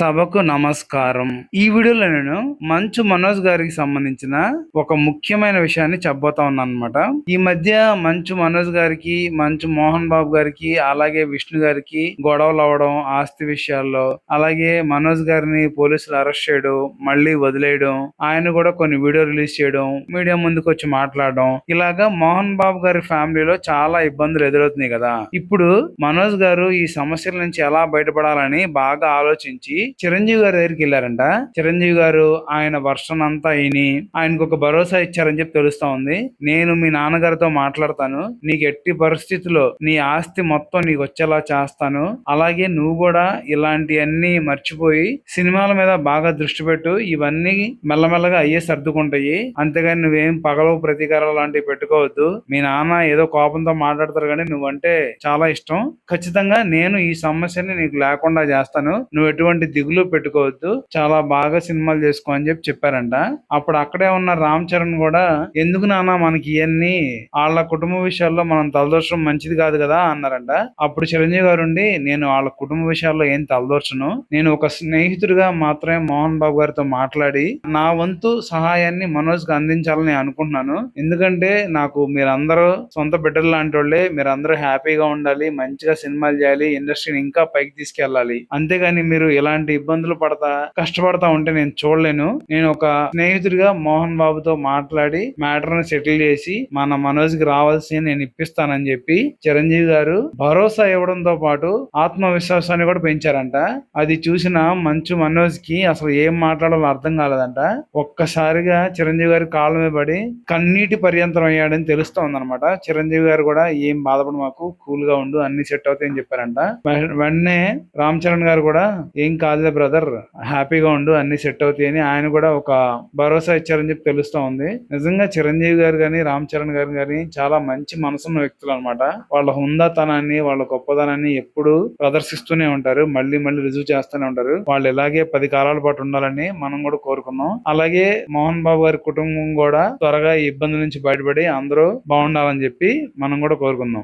సభకు నమస్కారం. ఈ వీడియోలో నేను మంచు మనోజ్ గారికి సంబంధించిన ఒక ముఖ్యమైన విషయాన్ని చెప్పబోతా ఉన్నానన్నమాట. ఈ మధ్య మంచు మనోజ్ గారికి, మంచు మోహన్ బాబు గారికి, అలాగే విష్ణు గారికి గొడవలు అవ్వడం ఆస్తి విషయాల్లో, అలాగే మనోజ్ గారిని పోలీసులు అరెస్ట్ చేయడం, మళ్ళీ వదిలేయడం, ఆయన కూడా కొన్ని వీడియో రిలీజ్ చేయడం, మీడియా ముందుకు వచ్చి మాట్లాడడం, ఇలాగా మోహన్ బాబు గారి ఫ్యామిలీలో చాలా ఇబ్బందులు ఎదురవుతున్నాయి కదా. ఇప్పుడు మనోజ్ గారు ఈ సమస్యల నుంచి ఎలా బయటపడాలని బాగా ఆలోచించి చిరంజీవి గారి దగ్గరికి వెళ్ళారంట. చిరంజీవి గారు ఆయన వర్షన్ అంతా అయిని ఆయనకు ఒక భరోసా ఇచ్చారని చెప్పి తెలుస్తా ఉంది. నేను మీ నాన్నగారితో మాట్లాడతాను, నీకు ఎట్టి పరిస్థితుల్లో నీ ఆస్తి మొత్తం నీకు వచ్చేలా చేస్తాను, అలాగే నువ్వు కూడా ఇలాంటివన్నీ మర్చిపోయి సినిమాల మీద బాగా దృష్టి పెట్టు, ఇవన్నీ మెల్లమెల్లగా అయ్యే సర్దుకుంటాయి, అంతేగాని నువ్వేం పగలవు ప్రతీకారాలు లాంటివి పెట్టుకోవద్దు. మీ నాన్న ఏదో కోపంతో మాట్లాడతారు కానీ నువ్వంటే చాలా ఇష్టం, ఖచ్చితంగా నేను ఈ సమస్యని నీకు లేకుండా చేస్తాను, నువ్వు ఎటువంటి దిగులు పెట్టుకోవద్దు, చాలా బాగా సినిమాలు చేసుకో అని చెప్పి చెప్పారంట. అప్పుడు అక్కడే ఉన్న రామ్ చరణ్ కూడా ఎందుకు నాన్న మనకి ఇవన్నీ, వాళ్ళ కుటుంబ విషయాల్లో మనం తలదోర్చడం మంచిది కాదు కదా అన్నారంట. అప్పుడు చిరంజీవి గారు ఉండి, నేను వాళ్ళ కుటుంబ విషయాల్లో ఏం తలదోర్చను, నేను ఒక స్నేహితుడిగా మాత్రమే మోహన్ బాబు గారితో మాట్లాడి నా వంతు సహాయాన్ని మనోజ్ కి అందించాలని అనుకుంటున్నాను. ఎందుకంటే నాకు మీరందరూ సొంత బిడ్డలు లాంటి వాళ్ళే, మీరందరూ హ్యాపీగా ఉండాలి, మంచిగా సినిమాలు చేయాలి, ఇండస్ట్రీని ఇంకా పైకి తీసుకెళ్ళాలి, అంతేగాని మీరు ఇలాంటి ఇబ్బందులు పడతా కష్టపడతా ఉంటే నేను చూడలేను. నేను ఒక స్నేహితుడిగా మోహన్ బాబుతో మాట్లాడి మ్యాటర్ ని సెటిల్ చేసి మన మనోజ్ కి రావాల్సి నేను ఇప్పిస్తానని చెప్పి చిరంజీవి గారు భరోసా ఇవ్వడంతో పాటు ఆత్మవిశ్వాసాన్ని కూడా పెంచారంట. అది చూసిన మంచు మనోజ్ కి అసలు ఏం మాట్లాడాలో అర్థం కాలేదంట. ఒక్కసారిగా చిరంజీవి గారి కాళ్ళ మీద పడి కన్నీటి పర్యంతం అయ్యాడని తెలుస్తోంది అనమాట. చిరంజీవి గారు కూడా ఏం బాధపడి మాకు కూల్ గా ఉండు, అన్ని సెట్ అవుతాయని చెప్పారంట. వెంటనే రామ్ చరణ్ గారు కూడా ఏం కాదులే బ్రదర్, హ్యాపీగా ఉండు, అన్ని సెట్ అవుతాయి అని ఆయన కూడా ఒక భరోసా ఇచ్చారని చెప్పి తెలుస్తా ఉంది. నిజంగా చిరంజీవి గారు గాని రామ్ చరణ్ గారు గాని చాలా మంచి మనసున్న వ్యక్తులు అనమాట. వాళ్ళ హుందాతనాన్ని, వాళ్ళ గొప్పదనాన్ని ఎప్పుడు ప్రదర్శిస్తూనే ఉంటారు, మళ్ళీ మళ్ళీ రుజువు చేస్తూనే ఉంటారు. వాళ్ళు ఇలాగే 10 కాలాల పాటు ఉండాలని మనం కూడా కోరుకున్నాం. అలాగే మోహన్ బాబు గారి కుటుంబం కూడా త్వరగా ఈ ఇబ్బంది నుంచి బయటపడి అందరూ బాగుండాలని చెప్పి మనం కూడా కోరుకుందాం.